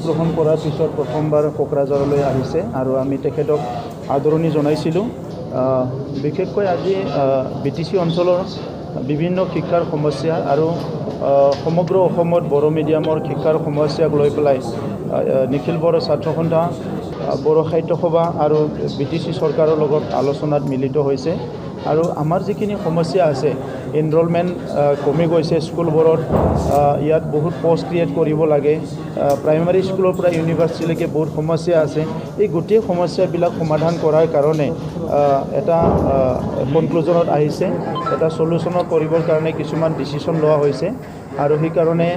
গ্ৰহণ কৰাৰ পিছত প্ৰথমবাৰ কোকৰাঝাৰলৈ আহিছে আৰু আমি তেখেতক আদৰণি জনাইছিলোঁ। বিশেষকৈ আজি BTC অঞ্চলৰ বিভিন্ন শিক্ষাৰ সমস্যা আৰু সমগ্ৰ অসমত বড়ো মিডিয়ামৰ শিক্ষাৰ সমস্যাক লৈ পেলাই নিখিল বড়ো ছাত্ৰ সন্থা, বড়ো সাহিত্য সভা আৰু BTC চৰকাৰৰ লগত আলোচনাত মিলিত হৈছে। আৰু আমাৰ যিখিনি সমস্যা আছে, এনৰলমেণ্ট কমি গৈছে স্কুলবোৰত, ইয়াত বহুত পোষ্ট ক্ৰিয়েট কৰিব লাগে, প্ৰাইমাৰী স্কুলৰ পৰা ইউনিভাৰ্চিটিলৈকে বহুত সমস্যা আছে। এই গোটেই সমস্যাবিলাক সমাধান কৰাৰ কাৰণে এটা কনক্লুজনত আহিছে, এটা সলিউশ্যনৰ কৰিবৰ কাৰণে কিছুমান ডিচিশ্যন লোৱা হৈছে। আৰু সেইকাৰণে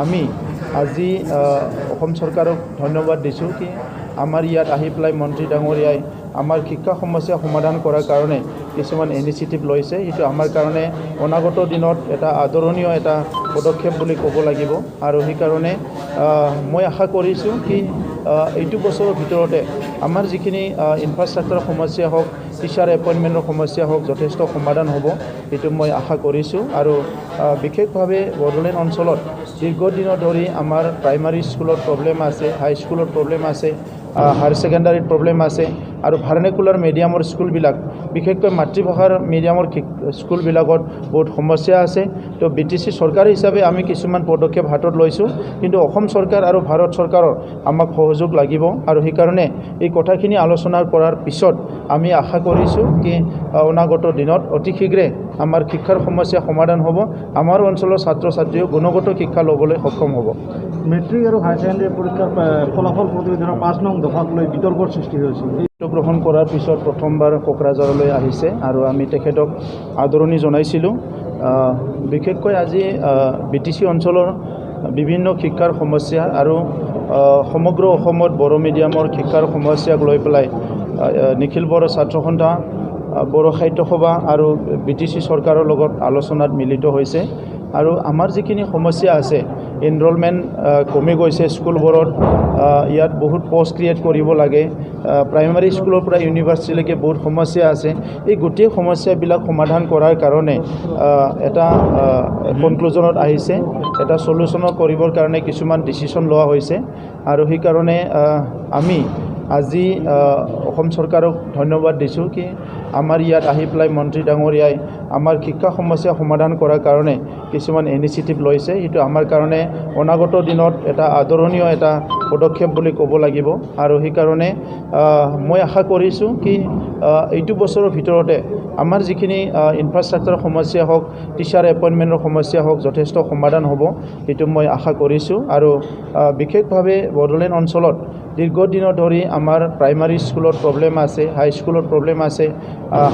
আমি আজি অসম চৰকাৰক ধন্যবাদ দিছোঁ কি আমাৰ ইয়াত আহি পেলাই মন্ত্ৰী ডাঙৰীয়াই আমাৰ শিক্ষা সমস্যা সমাধান কৰাৰ কাৰণে কিছুমান ইনিচিয়েটিভ লৈছে। সেইটো আমাৰ কাৰণে অনাগত দিনত এটা আদৰণীয় এটা পদক্ষেপ বুলি ক'ব লাগিব। আৰু সেইকাৰণে মই আশা কৰিছোঁ কি এইটো বছৰৰ ভিতৰতে আমাৰ যিখিনি ইনফ্ৰাষ্ট্ৰাকচাৰৰ সমস্যা হওক, টিচাৰ এপইণ্টমেণ্টৰ সমস্যা হওক, যথেষ্ট সমাধান হ'ব, সেইটো মই আশা কৰিছোঁ। আৰু বিশেষভাৱে বড়োলেণ্ড অঞ্চলত দীৰ্ঘদিনৰ ধৰি আমাৰ প্ৰাইমাৰী স্কুলত প্ৰব্লেম আছে, হাই স্কুলত প্ৰব্লেম আছে, হায়াৰ ছেকেণ্ডাৰীত প্ৰব্লেম আছে। আৰু ভাৰ্নেকুলাৰ মিডিয়ামৰ স্কুলবিলাক, বিশেষকৈ মাতৃভাষাৰ মিডিয়ামৰ স্কুলবিলাকত বহুত সমস্যা আছে। তো BTC চৰকাৰ হিচাপে আমি কিছুমান পদক্ষেপ হাতত লৈছোঁ, কিন্তু অসম চৰকাৰ আৰু ভাৰত চৰকাৰৰ আমাক সহযোগ লাগিব। আৰু সেইকাৰণে এই কথাখিনি আলোচনা কৰাৰ পিছত আমি আশা কৰিছোঁ কি অনাগত দিনত অতি শীঘ্ৰে আমাৰ শিক্ষাৰ সমস্যা সমাধান হ'ব, আমাৰ অঞ্চলৰ ছাত্ৰ ছাত্ৰীও গুণগত শিক্ষা ল'বলৈ সক্ষম হ'ব। মেট্ৰিক আৰু হায়াৰ ছেকেণ্ডাৰী পৰীক্ষাৰ ফলাফল প্ৰতিবেদনৰ ৫ নং দফাক লৈ বিতৰ্কৰ সৃষ্টি হৈছে। গ্ৰহণ কৰাৰ পিছত প্ৰথমবাৰ কোকৰাঝাৰলৈ আহিছে আৰু আমি তেখেতক আদৰণি জনাইছিলোঁ। বিশেষকৈ আজি BTC অঞ্চলৰ বিভিন্ন শিক্ষাৰ সমস্যা আৰু সমগ্ৰ অসমত বড়ো মিডিয়ামৰ শিক্ষাৰ সমস্যাক লৈ পেলাই নিখিল বড়ো ছাত্ৰ সন্থা, বড়ো সাহিত্য সভা আৰু BTC চৰকাৰৰ লগত আলোচনাত মিলিত হৈছে। আৰু আমাৰ যিখিনি সমস্যা আছে, এনৰলমেণ্ট কমি গৈছে স্কুলবোৰত, ইয়াত বহুত পোষ্ট ক্ৰিয়েট কৰিব লাগে, প্ৰাইমাৰী স্কুলৰ পৰা ইউনিভাৰ্চিটিলৈকে বহুত সমস্যা আছে। এই গোটেই সমস্যাবিলাক সমাধান কৰাৰ কাৰণে এটা কনক্লুজনত আহিছে, এটা সলিউশ্যনৰ কৰিবৰ কাৰণে কিছুমান ডিচিশ্যন লোৱা হৈছে। আৰু সেইকাৰণে আমি আজি অসম চৰকাৰক ধন্যবাদ দিছোঁ কি আমাৰ ইয়াত আহি পেলাই মন্ত্ৰী ডাঙৰীয়াই আমাৰ শিক্ষা সমস্যা সমাধান কৰাৰ কাৰণে কিছুমান ইনিচিয়েটিভ লৈছে। সেইটো আমাৰ কাৰণে অনাগত দিনত এটা আদৰণীয় এটা পদক্ষেপ বুলি ক'ব লাগিব। আৰু সেইকাৰণে মই আশা কৰিছোঁ কি এইটো বছৰৰ ভিতৰতে আমাৰ যিখিনি ইনফ্ৰাষ্ট্ৰাকচাৰৰ সমস্যা হওক, টিচাৰ এপইণ্টমেণ্টৰ সমস্যা হওক, যথেষ্ট সমাধান হ'ব, সেইটো মই আশা কৰিছোঁ। আৰু বিশেষভাৱে বড়োলেণ্ড অঞ্চলত দীৰ্ঘদিনৰ ধৰি আমাৰ প্ৰাইমাৰী স্কুলত প্ৰব্লেম আছে, হাই স্কুলত প্ৰব্লেম আছে,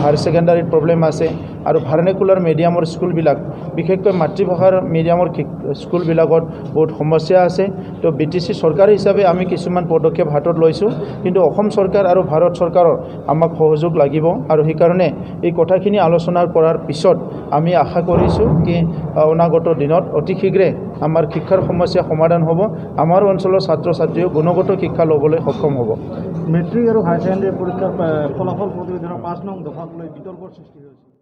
হায়াৰ ছেকেণ্ডাৰীত প্ৰব্লেম আছে। আৰু ভাৰ্নেকুলাৰ মিডিয়ামৰ স্কুলবিলাক, বিশেষকৈ মাতৃভাষাৰ মিডিয়ামৰ স্কুলবিলাকত বহুত সমস্যা আছে। তো BTC চৰকাৰ হিচাপে আমি কিছুমান পদক্ষেপ হাতত লৈছোঁ, কিন্তু অসম চৰকাৰ আৰু ভাৰত চৰকাৰৰ আমাক সহযোগ লাগিব। আৰু সেইকাৰণে এই কথাখিনি আলোচনা কৰাৰ পিছত আমি আশা কৰিছোঁ কি অনাগত দিনত অতি শীঘ্ৰে আমাৰ শিক্ষাৰ সমস্যা সমাধান হ'ব, আমাৰ অঞ্চলৰ ছাত্ৰ ছাত্ৰীও গুণগত শিক্ষা ল'বলৈ সক্ষম হ'ব। মেট্ৰিক আৰু হায়াৰ ছেকেণ্ডাৰী পৰীক্ষাৰ ফলাফল প্ৰতিবেদনৰ ৫ নং দফাক লৈ বিতৰ্কৰ সৃষ্টি হৈছে।